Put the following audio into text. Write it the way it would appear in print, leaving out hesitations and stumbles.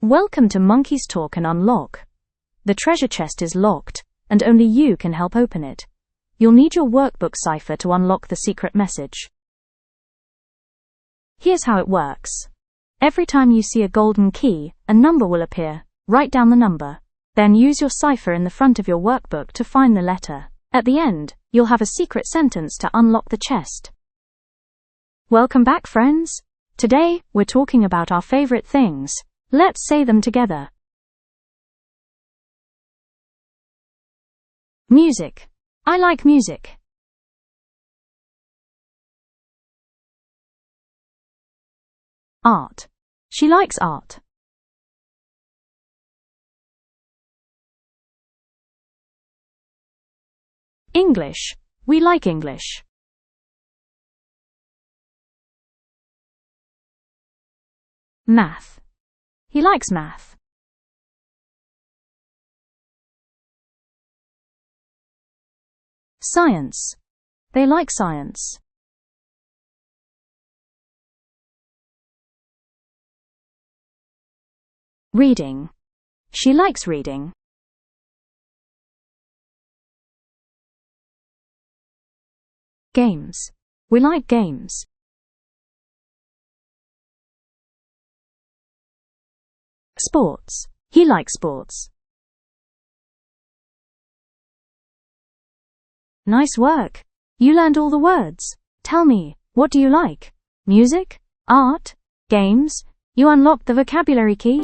Welcome to Monkey's Talk and Unlock. The treasure chest is locked, and only you can help open it. You'll need your workbook cipher to unlock the secret message. Here's how it works. Every time you see a golden key, a number will appear. Write down the number. Then use your cipher in the front of your workbook to find the letter. At the end, you'll have a secret sentence to unlock the chest. Welcome back, friends. Today, we're talking about our favorite things. Let's say them together. Music. I like music. Art. She likes art. English. We like English. Math. He likes math. Science. They like science. Reading. She likes reading. Games. We like games. Sports. He likes sports. Nice work. You learned all the words. Tell me, what do you like? Music? Art? Games? You unlocked the vocabulary key?